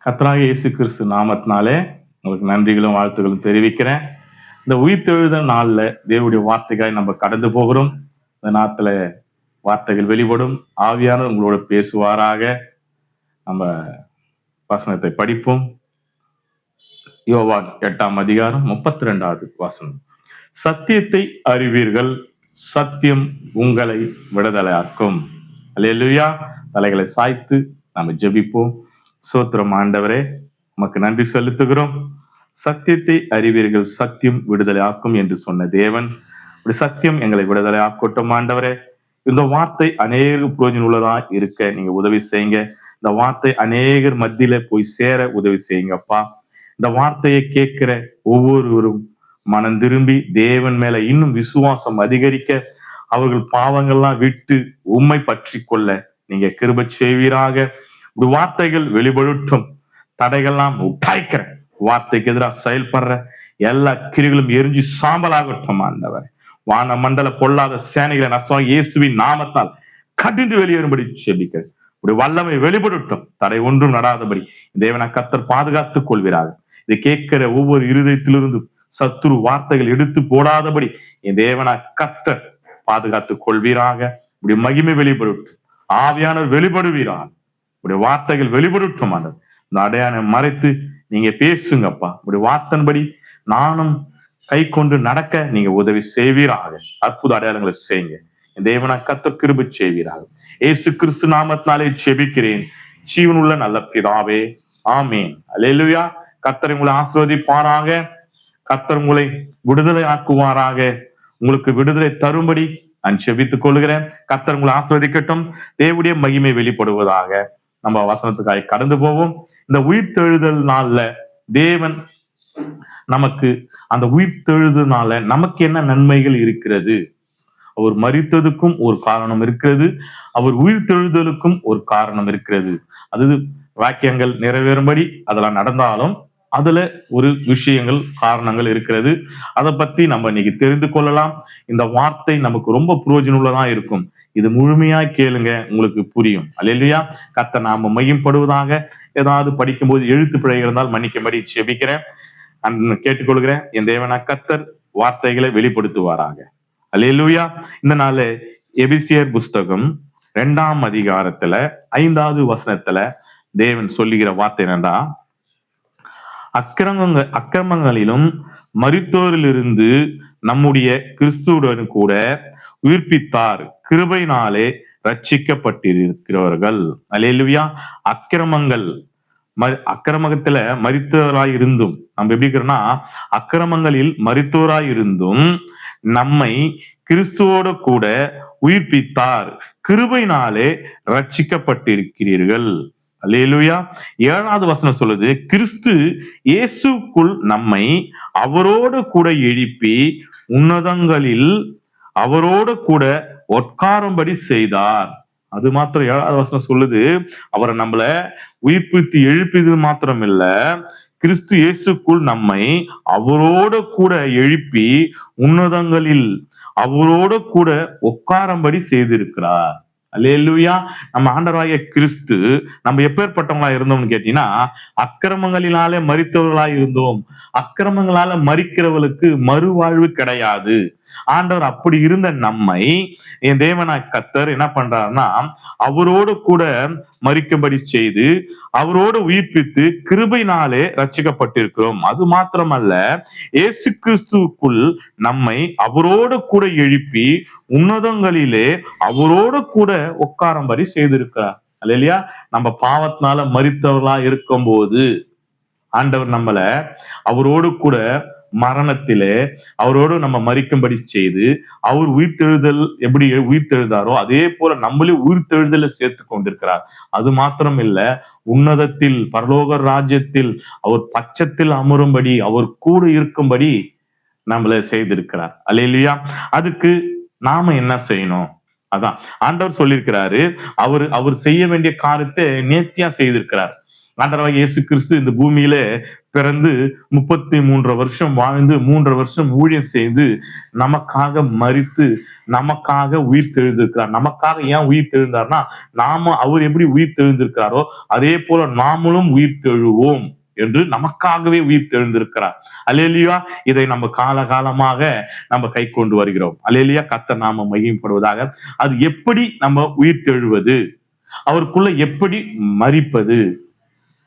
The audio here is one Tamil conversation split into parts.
கர்த்தராகிய இயேசு கிறிஸ்து நாமத்தினாலே உங்களுக்கு நன்றிகளும் வாழ்த்துக்களும் தெரிவிக்கிறேன். இந்த உயிர்த்தெழுதல் நாள்ல தேவனுடைய வார்த்தைக்காய் நம்ம கடந்து போகிறோம். இந்த நாட்கள வார்த்தைகள் வெளிப்படும். ஆவியானவர் உங்களோட பேசுவாராக. நம்ம வசனத்தை படிப்போம். யோவான் 8ஆம் அதிகாரம் 32வது வசனம். சத்தியத்தை அறிவீர்கள், சத்தியம் உங்களை விடுதலையாக்கும். அல்லேலூயா. தலைகளை சாய்த்து நம்ம ஜெபிப்போம். சோத்திரம் ஆண்டவரே, உமக்கு நன்றி செலுத்துகிறோம். சத்தியத்தை அறிவீர்கள், சத்தியம் விடுதலை ஆக்கும் என்று சொன்ன தேவன், இப்படி சத்தியம் எங்களை விடுதலை ஆக்கட்டும் ஆண்டவரே. இந்த வார்த்தை அநேக பிரயோஜனம் உள்ளதா இருக்க நீங்க உதவி செய்யுங்க. இந்த வார்த்தை அநேகர் மத்தியில போய் சேர உதவி செய்யுங்கப்பா. இந்த வார்த்தையை கேட்கிற ஒவ்வொருவரும் மனம் திரும்பி தேவன் மேல இன்னும் விசுவாசம் அதிகரிக்க, அவர்கள் பாவங்கள்லாம் விட்டு உம்மை பற்றி கொள்ள நீங்க கிருபை செய்வீராக. வார்த்தைகள் வெளிப்படட்டும். தடைகள்லாம் உட்டாய்க்கிற வார்த்தைக்கு எதிராக செயல்படுற எல்லா கிரிகளும் எரிஞ்சு சாம்பலாகட்டும் ஆண்டவர். வான மண்டல பொல்லாத சேனைகளை நஷ்டம் இயேசுவின் நாமத்தால் கடிந்து வெளியேறும்படி செபிக்கிறேன். ஒரு வல்லமை வெளிப்படட்டும். தடை ஒன்றும் நடாதபடி தேவனை கர்த்தர் பாதுகாத்துக் கொள்வீராக. இதை கேட்கிற ஒவ்வொரு இருதயத்திலிருந்து சத்துரு வார்த்தைகள் எடுத்து போடாதபடி என் தேவனை கர்த்தர் பாதுகாத்துக் கொள்வீராக. இப்படி மகிமை வெளிப்படட்டும். ஆவியானவர் வெளிப்படுவீராக. இப்படி வார்த்தைகள் வெளிப்படட்டும் ஆண்டவர். இந்த அடையாளம் மறைத்து நீங்க பேசுங்கப்பா. இப்படி வார்த்தைன்படி நானும் கை கொண்டு நடக்க நீங்க உதவி செய்வீராக. அற்புத அடையாளங்களை செய்யுங்க. தேவனை கர்த்தர் கிருபை செய்வீராக. இயேசு கிறிஸ்து நாமத்தினாலே ஜெபிக்கிறேன் ஜீவனுள்ள நல்ல பிதாவே, ஆமேன். அல்லேலூயா. கர்த்தர் உங்களை ஆசீர்வதிப்பாராக. கர்த்தர் உங்களை விடுதலை ஆக்குவாராக. உங்களுக்கு விடுதலை தரும்படி நான் ஜெபித்துக் கொள்கிறேன். கர்த்தர் உங்களை ஆசீர்வதிக்கட்டும். தேவனுடைய மகிமை வெளிப்படுவதாக. நம்ம வசனத்துக்காக கடந்து போவோம். இந்த உயிர்த்தெழுதல் நாள்ல தேவன் நமக்கு அந்த உயிர்த்தெழுதல்னால நமக்கு என்ன நன்மைகள் இருக்கிறது? அவர் மரித்ததுக்கும் ஒரு காரணம் இருக்கிறது, அவர் உயிர்த்தெழுதலுக்கும் ஒரு காரணம் இருக்கிறது. அது வாக்கியங்கள் நிறைவேறும்படி அதெல்லாம் நடந்தாலும் அதுல ஒரு விஷயங்கள் காரணங்கள் இருக்கிறது. அதை பத்தி நம்ம இன்னைக்கு தெரிந்து கொள்ளலாம். இந்த வார்த்தை நமக்கு ரொம்ப பிரயோஜனம் உள்ளதா இருக்கும். இது முழுமையா கேளுங்க, உங்களுக்கு புரியும். அல்லேலூயா. கர்த்தர் நாம மையப்படுவதாக. ஏதாவது படிக்கும்போது எழுத்து பிழை இருந்தால் மன்னிக்கும்படி ஜெபிக்கிறேன், கேட்டுக்கொள்கிறேன். என் தேவனா கர்த்தர் வார்த்தைகளை வெளிப்படுத்துவாராக. அல்லேலூயா. இந்த நாள் எபிசியர் புஸ்தகம் 2ஆம் அதிகாரத்துல 5வது வசனத்துல தேவன் சொல்லுகிற வார்த்தை என்னன்னா, அக்கிரமங்களிலும் மரித்தோரிலிருந்து நம்முடைய கிறிஸ்துவுடன் கூட உயிர்ப்பித்தார், கிருபையினாலே ரட்சிக்கப்பட்டிருக்கிறவர்கள். அல்லேலூயா. அக்கிரமத்துல மரித்தவராய் இருந்தும் நம்ம எப்படி இருக்கிறோம்னா, அக்கிரமங்களில் மரித்தோராய் இருந்தும் நம்மை கிறிஸ்துவோட கூட உயிர்ப்பித்தார், கிருபையினாலே ரட்சிக்கப்பட்டிருக்கிறீர்கள். அல்லேலூயா. 7வது வசனம் சொல்லுது, கிறிஸ்து இயேசுக்குள் நம்மை அவரோடு கூட எழுப்பி உன்னதங்களில் அவரோடு கூட உட்காரும்படி செய்தார். அது மாத்திரம் 7வது வசனம் சொல்லுது, அவரை நம்மள உயிர்ப்பித்து எழுப்பியது மாத்திரம் இல்ல, கிறிஸ்து இயேசுக்குள் நம்மை அவரோடு கூட எழுப்பி உன்னதங்களில் அவரோடு கூட உட்காரும்படி செய்திருக்கிறார். அல்லேலூயா. நம்ம ஆண்டவராகிய கிறிஸ்து நம்ம எப்பேற்பட்டவங்களா இருந்தோம்னு கேட்டீங்கன்னா, அக்கிரமங்களினாலே மரித்தவர்களா இருந்தோம். அக்கிரமங்களால மரிக்கிறவர்களுக்கு மறுவாழ்வு கிடையாது. ஆண்டவர் அப்படி இருந்த நம்மை என் தேவனாய் கர்த்தர் என்ன பண்றாருன்னா, அவரோடு கூட மரிக்கும்படி செய்து அவரோடு உயிர்ப்பித்து கிருபையினாலே ரட்சிக்கப்பட்டிருக்கிறோம். அது மாத்திரமல்ல, இயேசு கிறிஸ்துவுக்குள் நம்மை அவரோடு கூட எழுப்பி உன்னதங்களிலே அவரோடு கூட உட்காரும்படி செய்திருக்கிறார். அல்லேலூயா. நம்ம பாவத்தினால மரித்தவர்களா இருக்கும் போது ஆண்டவர் நம்மள அவரோடு கூட மரணத்திலே அவரோடு நம்ம மரிக்கும்படி செய்து, அவர் உயிர்த்தெழுதல் எப்படி உயிர்த்தெழுதாரோ அதே போல நம்மளே உயிர்த்தெழுதல சேர்த்து கொண்டிருக்கிறார். அது மாத்திரம் இல்ல, உன்னதத்தில் பரலோக ராஜ்யத்தில் அவர் பட்சத்தில் அமரும்படி அவர் கூட இருக்கும்படி நம்மள செய்திருக்கிறார். அல்லேலூயா. அதுக்கு நாம என்ன செய்யணும்? அதான் ஆண்டவர் சொல்லியிருக்கிறாரு. அவர் செய்ய வேண்டிய காரியத்தை நேர்த்தியா செய்திருக்கிறார். ஆண்டவராகிய இயேசு கிறிஸ்து இந்த பூமியில பிறந்து 33 வருஷம் வாழ்ந்து 3 வருஷம் ஊழியம் செய்து நமக்காக மரித்து நமக்காக உயிர் தெழுந்திருக்கிறார். நமக்காக ஏன் உயிர் தெழுந்தார்னா, அவர் எப்படி உயிர் தெழுந்திருக்கிறாரோ அதே போல நாமளும் உயிர் தெழுவோம் என்று நமக்காகவே உயிர் தெழுந்திருக்கிறார். அல்லேலூயா. இதை நம்ம காலகாலமாக நம்ம கை கொண்டு வருகிறோம். அல்லேலூயா. கர்த்தர் நாம மகிமைப்படுவதாக. அது எப்படி நம்ம உயிர் தெழுவது, அவருக்குள்ள எப்படி மரிப்பது,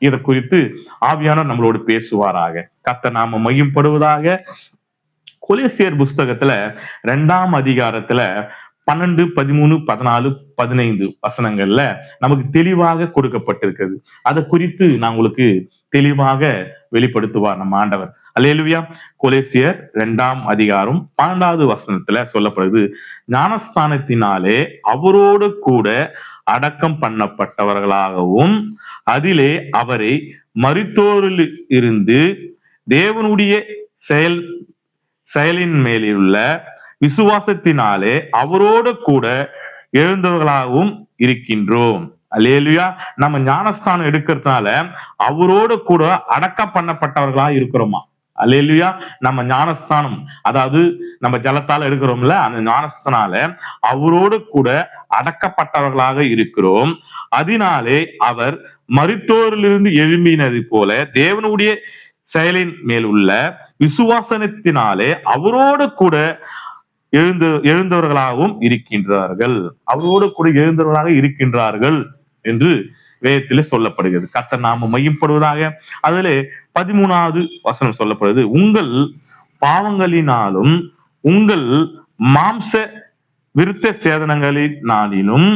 இதை குறித்து ஆவியானவர் நம்மளோடு பேசுவாராக. கர்த்தர் நாம மகிமைப்படுவதாக. கொலோசியர் புஸ்தகத்துல 2ஆம் அதிகாரத்துல 12, 13, 14, 15 வசனங்கள்ல நமக்கு தெளிவாக கொடுக்கப்பட்டிருக்கிறது. அதை குறித்து நான் உங்களுக்கு தெளிவாக வெளிப்படுத்துவார் நம்ம ஆண்டவர். அல்லேலூயா. கொலோசியர் 2ஆம் அதிகாரம் 12வது வசனத்துல சொல்லப்படுது, ஞானஸ்தானத்தினாலே அவரோடு கூட அடக்கம் பண்ணப்பட்டவர்களாகவும் அதிலே அவரை மரித்தோரில் இருந்து தேவனுடைய செயலின் மேலுள்ள விசுவாசத்தினாலே அவரோடு கூட எழுந்தவர்களாகவும் இருக்கின்றோம். அல்லேலூயா. நம்ம ஞானஸ்தானம் எடுக்கிறதுனால அவரோடு கூட அடக்கம் பண்ணப்பட்டவர்களா இருக்கிறோமா? அல்லேலூயா. நம்ம ஞானஸ்தானம், அதாவது நம்ம ஜலத்தால எடுக்கிறோம்ல, அந்த ஞானஸ்தானால அவரோடு கூட அடக்கப்பட்டவர்களாக இருக்கிறோம். அதனாலே அவர் மரித்தோரிலிருந்து எழும்பினது போல தேவனுடைய செயலின் மேல் உள்ள விசுவாசத்தினாலே அவரோடு கூட எழுந்தவர்களாகவும் இருக்கின்றார்கள். அவரோடு கூட எழுந்தவர்களாக இருக்கின்றார்கள் என்று வேதத்திலே சொல்லப்படுகிறது. கர்த்தர் நாம மையப்படுவதாக. அதிலே 13வது வசனம் சொல்லப்படுது, உங்கள் பாவங்களினாலும் உங்கள் மாம்ச விருத்த சேதனங்களினாலும்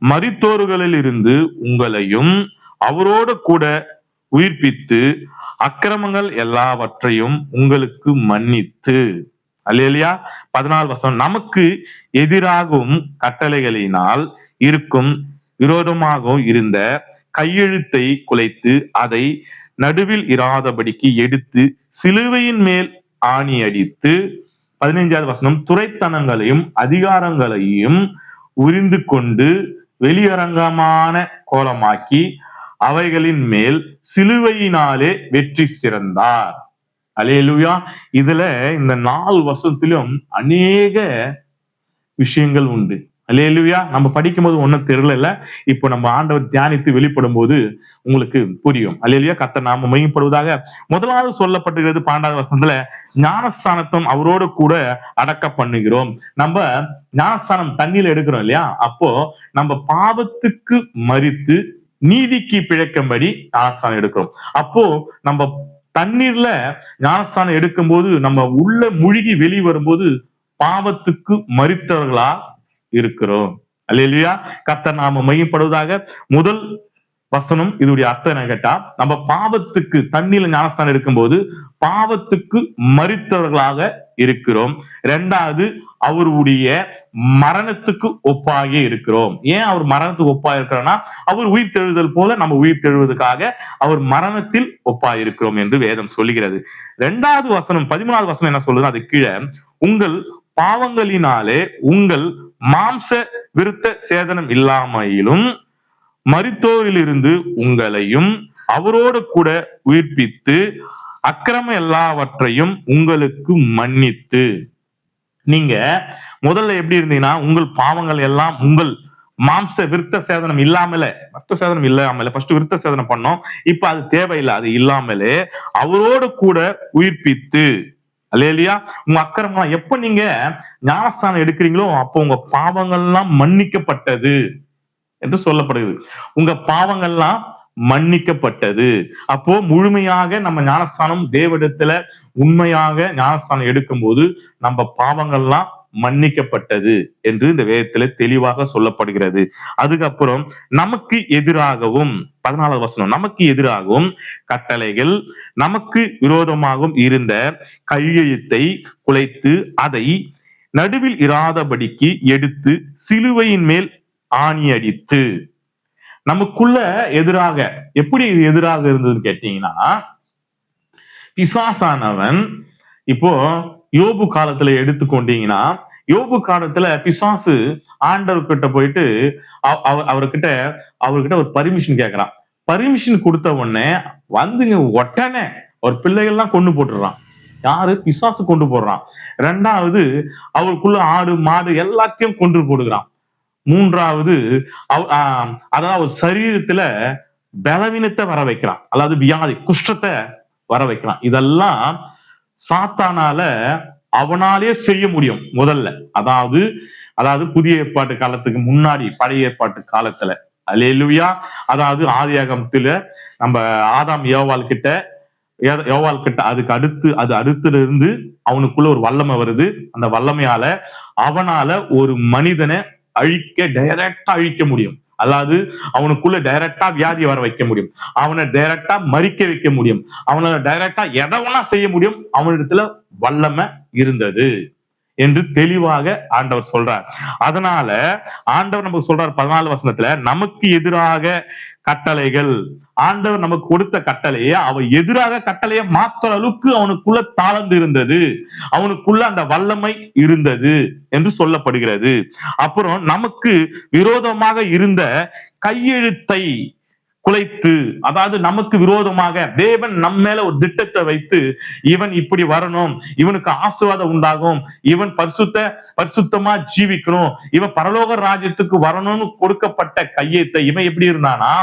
மரித்தோர்களில் இருந்து உங்களையும் அவரோடு கூட உயிர்ப்பித்து அக்கிரமங்கள் எல்லாவற்றையும் உங்களுக்கு மன்னித்து. அல்லேலூயா. 14 வசனம், நமக்கு எதிராகவும் கட்டளைகளினால் இருக்கும் விரோதமாகவும் இருந்த கையெழுத்தை குலைத்து அதை நடுவில் இராதபடிக்கு எடுத்து சிலுவையின் மேல் ஆணி அடித்து. 15வது வசனம், துரைத்தனங்களையும் அதிகாரங்களையும் உரிந்து கொண்டு வெளியரங்கமான கோலமாக்கி அவைகளின் மேல் சிலுவையினாலே வெற்றி சிறந்தார். அல்லேலூயா. இதுல இந்த 4 வசனத்திலும் அநேக விஷயங்கள் உண்டு. அல்லேலூயா. நம்ம படிக்கும் போது ஒன்னும் தெரியல, இப்போ நம்ம ஆண்டவர் தியானித்து வெளிப்படும் போது உங்களுக்கு புரியும். அல்லேலூயா. கர்த்தர் நாம மகிமைப்படுவதாக. முதலாவது சொல்லப்பட்டிருக்கிறது 12வது வசனத்துல, ஞானஸ்தானத்தும் அவரோடு கூட அடக்க பண்ணுகிறோம். நம்ம ஞானஸ்தானம் தண்ணியில எடுக்கிறோம் இல்லையா, அப்போ நம்ம பாவத்துக்கு மரித்து நீதிக்கு பிழைக்கும்படி ஞானஸ்தானம் எடுக்கிறோம். அப்போ நம்ம தண்ணீர்ல ஞானஸ்தானம் எடுக்கும் போது நம்ம உள்ள முழுகி வெளியே வரும்போது பாவத்துக்கு மரித்தவர்களா இருக்கிறோம். அல்லேலூயா. கர்த்தர் நாம மையப்படுவதாக. முதல் வசனம் இதோடைய அர்த்தம் என்ன கேட்டா, நம்ம பாவத்துக்கு தண்ணீர்ல ஞானஸ்தானம் எடுக்கும்போது பாவத்துக்கு மரித்தவர்களாக இருக்கிறோம். 2வது, அவருடைய மரணத்துக்கு ஒப்பாகி இருக்கிறோம். ஏன் அவர் மரணத்துக்கு ஒப்பாக இருக்கிறோம்னா, அவர் உயிர் தெழுதல் போல நம்ம உயிர் தெழுவதற்காக அவர் மரணத்தில் ஒப்பாக இருக்கிறோம் என்று வேதம் சொல்லுகிறது. 2வது வசனம் 13வது வசனம் என்ன சொல்லுது, அது கீழே, உங்கள் பாவங்களினாலே உங்கள் மாம்ச விருத்த சேதனம் இல்லாமையிலும் மரித்தோரிலிருந்து உங்களையும் அவரோடு கூட உயிர்ப்பித்து அக்கிரம எல்லாவற்றையும் உங்களுக்கு மன்னித்து. நீங்க முதல்ல எப்படி இருந்தீங்கன்னா, உங்கள் பாவங்கள் எல்லாம் உங்கள் மாம்ச விருத்த சேதனம் இல்லாமலே, ரத்த சேதனம் இல்லாமலே, ஃபர்ஸ்ட் விருத்த சேதனம் பண்ணோம், இப்ப அது தேவையில்லை, அது இல்லாமலே அவரோடு கூட உயிர்ப்பித்து. அல்லேலூயா. உங்க அக்கிரமம் எப்ப நீங்க ஞானஸ்தானம் எடுக்கிறீங்களோ அப்போ உங்க பாவங்கள்லாம் மன்னிக்கப்பட்டது என்று சொல்லப்படுகிறது. உங்க பாவங்கள்லாம் மன்னிக்கப்பட்டது. அப்போ முழுமையாக நம்ம ஞானஸ்தானம் தேவனிடத்துல உண்மையாக ஞானஸ்தானம் எடுக்கும் போது நம்ம பாவங்கள்லாம் மன்னிக்கப்பட்டது என்று இந்த வேதத்துல தெளிவாக சொல்லப்படுகிறது. அதுக்கப்புறம் நமக்கு எதிராகவும் 14வது வசனம், நமக்கு எதிராகவும் கட்டளைகள் நமக்கு விரோதமாகவும் இருந்த கையெழுத்தை குலைத்து அதை நடுவில் இராதபடிக்கு எடுத்து சிலுவையின் மேல் ஆணி அடித்து. நமக்குள்ள எதிராக எப்படி எதிராக இருந்ததுன்னு கேட்டீங்கன்னா, பிசாசானவன் இப்போ யோபு காலத்துல எடுத்துக்கொண்டீங்கன்னா, யோபு காலத்துல பிசாசு ஆண்டவர் கிட்ட போயிட்டு அவர்கிட்ட ஒரு பர்மிஷன் கேட்கிறான். பர்மிஷன் கொடுத்த உடனே வந்துங்க உடனே ஒரு பிள்ளைகள்லாம் கொண்டு போட்டுறான். யாரு? பிசாசு கொண்டு போடுறான். ரெண்டாவது, அவருக்குள்ள ஆடு மாடு எல்லாத்தையும் கொன்று போடுகிறான். மூன்றாவது, அதாவது அவர் சரீரத்துல பலவீனத்தை வர வைக்கிறான், அதாவது வியாதி குஷ்டத்தை வர வைக்கிறான். இதெல்லாம் சாத்தானால அவனாலே செய்ய முடியும் முதல்ல. அதாவது புதிய ஏற்பாட்டு காலத்துக்கு முன்னாடி பழைய ஏற்பாட்டு காலத்துல, அல்லேலூயா, அதாவது ஆதியாகமத்துல நம்ம ஆதாம் யோவால் கிட்ட அது அடுத்துல இருந்து அவனுக்குள்ள ஒரு வல்லமை வருது. அந்த வல்லமையால அவனால ஒரு மனிதனை டைரக்டா அழிக்க முடியும். அதாவது அவனுக்குள்ள டைரக்டா வியாதி வர வைக்க முடியும், அவனை டைரக்டா மறிக்க வைக்க முடியும், அவனை டைரக்டா எதவனா செய்ய முடியும். அவனிடத்துல வல்லமை இருந்தது என்று தெளிவாக ஆண்டவர் சொல்றார். அதனால ஆண்டவர் நமக்கு சொல்றார் 14 வசனத்துல, நமக்கு எதிராக கட்டளைகள், ஆண்டவர் நமக்கு கொடுத்த கட்டளையை அவன் எதிராக கட்டளையை மாற்ற அளவுக்கு அவனுக்குள்ள தாளந்து இருந்தது, அவனுக்குள்ள அந்த வல்லமை இருந்தது என்று சொல்லப்படுகிறது. அப்புறம் நமக்கு விரோதமாக இருந்த கையெழுத்தை குலைத்து, அதாவது நமக்கு விரோதமாக தேவன் நம்ம மேல ஒரு திட்டத்தை வைத்து, இவன் இப்படி வரணும், இவனுக்கு ஆசீர்வாதம் உண்டாகும், இவன் பரிசுத்தமா ஜீவிக்கணும், இவன் பரலோக ராஜ்யத்துக்கு வரணும்னு கொடுக்கப்பட்ட கையெழுத்தை இவன் எப்படி இருந்தானா,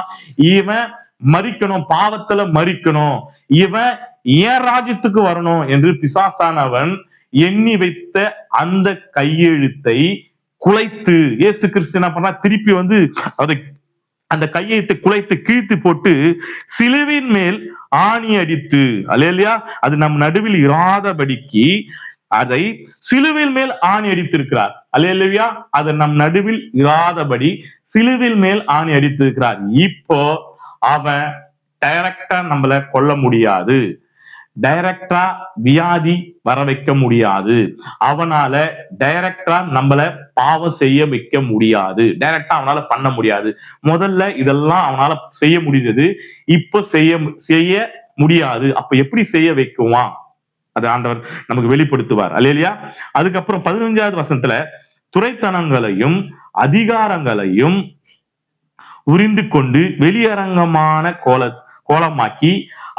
இவன் மறிக்கணும், பாவத்துல மறிக்கணும், இவன் ஏன் ராஜ்யத்துக்கு வரணும் என்று பிசாசானவன் எண்ணி வைத்த அந்த கையெழுத்தை குலைத்து, இயேசு கிறிஸ்து என்ன பண்ணா, திருப்பி வந்து அதை அந்த கையெழுத்தை குலைத்து கிழித்து போட்டு சிலுவின் மேல் ஆணி அடித்து, அல்லேலூயா, அது நம் நடுவில் இராதபடிக்கு அதை சிலுவில் மேல் ஆணி அடித்திருக்கிறார். அல்லேலூயா, அது நம் நடுவில் இராதபடி சிலுவில் மேல் ஆணி அடித்திருக்கிறார். இப்போ அவன் டைரக்டா நம்மள கொல்ல முடியாது, டைரக்டா வியாதி வர வைக்க முடியாது, அவனால டைரக்டா நம்மள பாவம் செய்ய வைக்க முடியாது, டைரக்டா அவனால பண்ண முடியாது. முதல்ல இதெல்லாம் அவனால செய்ய முடிஞ்சது, இப்ப செய்ய முடியாது. அப்ப எப்படி செய்ய வைக்குவான்? அது ஆண்டவர் நமக்கு வெளிப்படுத்துவார். அல்லேலூயா. அதுக்கப்புறம் 15வது வசனத்துல, துரைத்தனங்களையும் அதிகாரங்களையும் உரிந்து கொண்டு வெளியரங்கமான கோலமாக்கி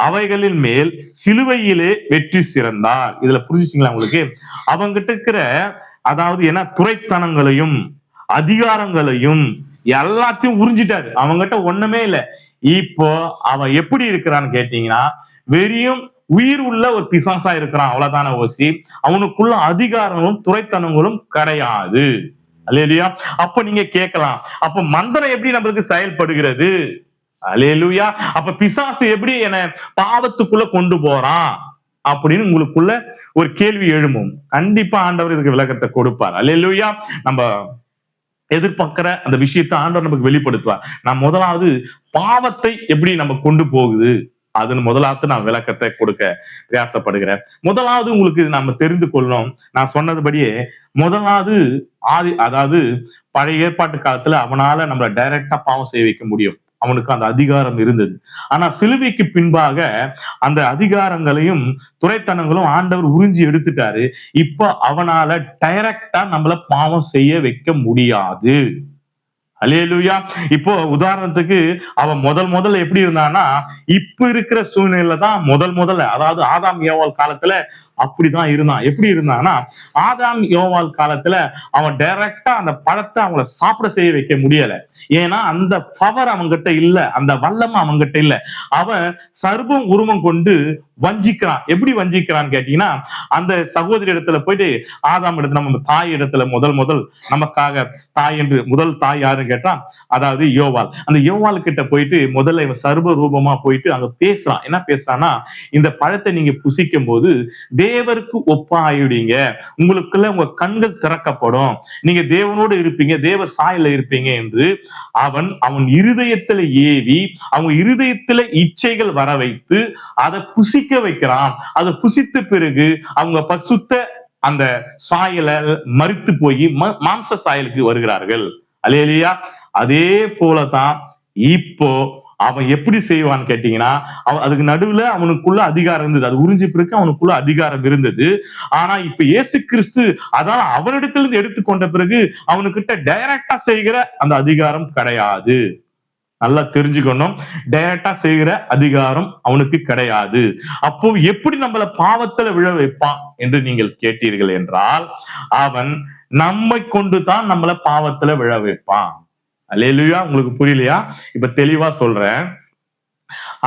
அவைகளின் மேல் சிலுவையிலே வெற்றி சிறந்தார். இதுல புரிஞ்சுச்சிங்களா உங்களுக்கு? அவங்கிட்ட இருக்கிற, அதாவது என்ன, துரைத்தனங்களையும் அதிகாரங்களையும் எல்லாத்தையும் உறிஞ்சிட்டாரு. அவங்கிட்ட ஒண்ணுமே இல்லை. இப்போ அவன் எப்படி இருக்கிறான்னு கேட்டீங்கன்னா, வெறியும் உயிர் உள்ள ஒரு பிசாசா இருக்கிறான், அவ்வளவுதான ஓசி. அவனுக்குள்ள அதிகாரங்களும் துரைத்தனங்களும் கிடையாது. அல்லேலூயா. அப்ப நீங்க கேட்கலாம், அப்ப மந்திரம் எப்படி நம்மளுக்கு செயல்படுகிறது? அல்லேலூயா. அப்ப பிசாசு எப்படி என்ன பாவத்துக்குள்ள கொண்டு போறான் அப்படின்னு உங்களுக்குள்ள ஒரு கேள்வி எழும்பும். கண்டிப்பா ஆண்டவர் இதுக்கு விளக்கத்தை கொடுப்பார். அல்லேலூயா. நம்ம எதிர்பார்க்கிற அந்த விஷயத்தை ஆண்டவர் நமக்கு வெளிப்படுத்துவார். நான் முதலாவது பாவத்தை எப்படி நம்ம கொண்டு போகுது அதுன்னு முதலாவது நான் விளக்கத்தை கொடுக்க பிரயாசப்படுகிறேன். முதலாவது உங்களுக்கு நம்ம தெரிந்து கொள்ளணும், நான் சொன்னதுபடியே முதலாவது அதாவது பழைய ஏற்பாட்டு காலத்துல அவனால நம்மள டைரக்டா பாவம் செய்ய வைக்க முடியும், அவனுக்கு அந்த அதிகாரம் இருந்தது. ஆனா சிலுவைக்கு பின்பாக அந்த அதிகாரங்களையும் துரைத்தனங்களும் ஆண்டவர் உறிஞ்சி எடுத்துட்டாரு. இப்ப அவனால டைரக்டா நம்மள பாவம் செய்ய வைக்க முடியாது. அல்லேலூயா. இப்போ உதாரணத்துக்கு அவன் முதல்ல எப்படி இருந்தானா, இப்ப இருக்கிற சூழ்நிலையில தான் முதல்ல, அதாவது ஆதாம் ஏவாள் காலத்துல அப்படிதான் இருந்தான். எப்படி இருந்தானா, ஆதாம் யோவால் காலத்துல அவன் டைரக்டா அந்த பழத்தை அவங்கள சாப்பிட செய்ய வைக்க முடியல. ஏன்னா அந்த பவர் அவங்கிட்ட இல்ல, அந்த வல்லமை அவங்கிட்ட இல்ல. அவன் சர்வம் உருவம் கொண்டு வஞ்சிக்கிறான். எப்படி வஞ்சிக்கிறான்னு கேட்டீங்கன்னா, அந்த சகோதரி இடத்துல போயிட்டு ஆதாம் இடத்துல, நம்ம தாய் இடத்துல முதல் நமக்காக தாய் என்று முதல் தாய் யாருன்னு கேட்டா, அதாவது யோவால். அந்த யோவால் கிட்ட போயிட்டு முதல்ல இவன் சர்வ ரூபமா போயிட்டு அங்க பேசுறான். என்ன பேசுறான்னா, இந்த பழத்தை நீங்க புசிக்கும் போது தேவருக்கு ஒப்பாயிடுங்க, உங்களுக்குள்ள உங்க கண்கள் திறக்கப்படும், நீங்க தேவனோடு இருப்பீங்க, தேவ சாயல இருப்பீங்க என்று அவன் இருதயத்துல ஏவி, அவங்க இருதயத்துல இச்சைகள் வர வைத்து அதை புசிக்க வைக்கிறான். அதை புசித்த பிறகு அவங்க பரிசுத்த அந்த சாயல மரித்து போய் மாம்ச சாயலுக்கு வருகிறார்கள். அல்லேலூயா. அதே போலதான் இப்போ அவன் எப்படி செய்வான்னு கேட்டீங்கன்னா, அதுக்கு நடுவுல அவனுக்குள்ள அதிகாரம் இருந்தது, அது உறிஞ்சி பிறகு அவனுக்குள்ள அதிகாரம் இருந்தது. ஆனா இப்ப இயேசு கிறிஸ்து அதான் அவனிடத்திலிருந்து எடுத்துக்கொண்ட பிறகு அவனுக்கிட்ட டைரக்டா செய்கிற அந்த அதிகாரம் கிடையாது. நல்லா தெரிஞ்சுக்கணும். டைரக்டா செய்கிற அதிகாரம் அவனுக்கு கிடையாது. அப்போ எப்படி நம்மள பாவத்துல விழ வைப்பான் என்று நீங்கள் கேட்டீர்கள் என்றால், அவன் நம்மை கொண்டுதான் நம்மள பாவத்துல விழ வைப்பான். அல்லேலூயா. உங்களுக்கு புரியலையா? இப்ப தெளிவா சொல்றேன்.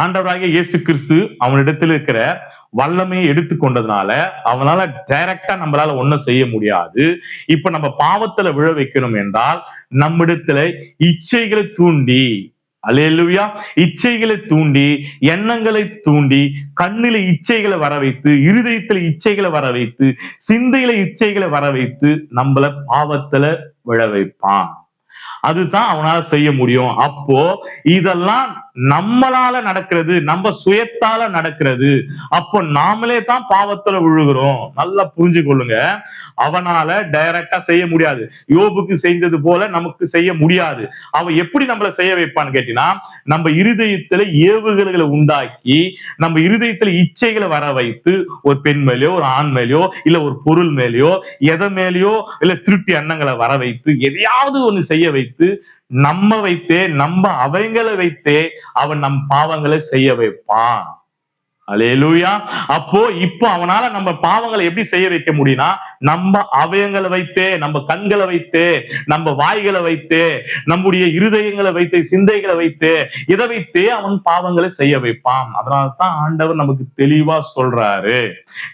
ஆண்டவராகிய இயேசு கிறிஸ்து அவனிடத்தில் இருக்கிற வல்லமையை எடுத்துக்கொண்டதுனால அவனால டைரக்டா நம்மளால ஒண்ணும் செய்ய முடியாது. இப்ப நம்ம பாவத்துல விழ வைக்கணும் என்றால் நம்மிடத்துல இச்சைகளை தூண்டி, அல்லேலூயா, இச்சைகளை தூண்டி, எண்ணங்களை தூண்டி, கண்ணில இச்சைகளை வர வைத்து, இருதயத்துல இச்சைகளை வர வைத்து, சிந்தையில இச்சைகளை வர வைத்து நம்மள பாவத்துல விழ வைப்பான். அதுதான் அவனால செய்ய முடியும். அப்போ இதெல்லாம் நம்மளால நடக்கிறது, நம்ம சுயத்தால நடக்கிறது. அப்போ நாமளே தான் பாவத்துல விழுகிறோம். நல்லா புரிஞ்சு கொள்ளுங்க. அவனால டைரக்டா செய்ய முடியாது. யோபுக்கு செஞ்சது போல நமக்கு செய்ய முடியாது. அவன் எப்படி நம்மள செய்ய வைப்பான்னு கேட்டீங்கன்னா, நம்ம இருதயத்துல ஏவுகளை உண்டாக்கி, நம்ம இருதயத்துல இச்சைகளை வர வைத்து, ஒரு பெண் மேலேயோ, ஒரு ஆண் மேலேயோ, இல்ல ஒரு பொருள் மேலேயோ, எதை மேலேயோ, இல்ல திருட்டி எண்ணங்களை வர வைத்து, எதையாவது ஒண்ணு செய்ய வைத்து, நம்ம வைத்தே, நம்ம அவங்களை வைத்தே அவன் நம் பாவங்களை செய்ய வைப்பான். அல்லேலூயா. அப்போ இப்போ அவனால நம்ம பாவங்களை எப்படி செய்ய வைக்க முடியும்னா, நம்ம அவயங்களை வைத்தே, நம்ம கண்களை வைத்தே, நம்ம வாய்களை வைத்தே, நம்முடைய இருதயங்களை வைத்தே, சிந்தைகளை வைத்தே, இதை வைத்தே அவன் பாவங்களை செய்ய வைப்பான். அதனால்தான் ஆண்டவர் நமக்கு தெளிவா சொல்றாரு.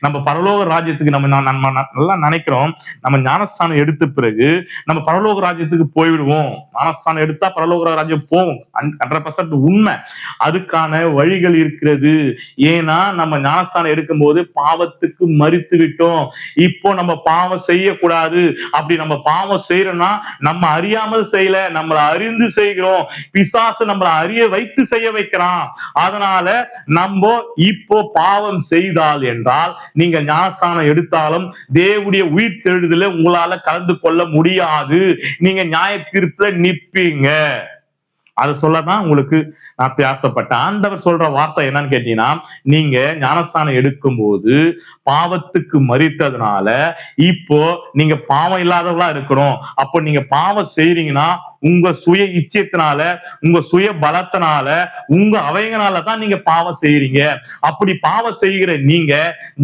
நம்ம பரலோக ராஜ்யத்துக்கு நம்ம நல்லா நினைக்கிறோம். நம்ம ஞானஸ்தானம் எடுத்த பிறகு நம்ம பரலோக ராஜ்யத்துக்கு போய்விடுவோம். ஞானஸ்தானம் எடுத்தா பரலோக ராஜ்யம் போவோம். 100% உண்மை. அதுக்கான வழிகள் இருக்கிறது. ஏன்னா நம்ம ஞானஸ்தானம் எடுக்கும் போது பாவத்துக்கு மரித்து விட்டோம். இப்போ நம்ம பாவம் செய்யக்கூடாது. அப்படி நம்ம பாவம் செய்யறோம்னா நம்ம அறியாமல் செய்யல, நம்மளை அறிந்து செய்கிறோம். பிசாசு நம்மளை அறிய வைத்து செய்ய வைக்கிறான். அதனால நம்ம இப்போ பாவம் செய்தால் என்றால், நீங்க ஞானஸ்தானம் எடுத்தாலும் தேவனுடைய உயிர் தெழுதல உங்களால கலந்து கொள்ள முடியாது. நீங்க நியாய தீர்ப்புல நிப்பீங்க. அதை சொல்லதான் உங்களுக்கு நான் பேசப்பட்டேன். ஆண்டவர் சொல்ற வார்த்தை என்னன்னு கேட்டீங்கன்னா, நீங்க ஞானஸ்தானம் எடுக்கும் போது பாவத்துக்கு மரித்ததுனால இப்போ நீங்க பாவம் இல்லாதவங்களா இருக்கணும். அப்போ நீங்க பாவம் செய்றீங்கன்னா உங்க சுய இச்சைத்தினால, உங்க சுய பலத்தினால, உங்க அவைகளாலதான் நீங்க பாவம் செய்யறீங்க. அப்படி பாவம் செய்கிற நீங்க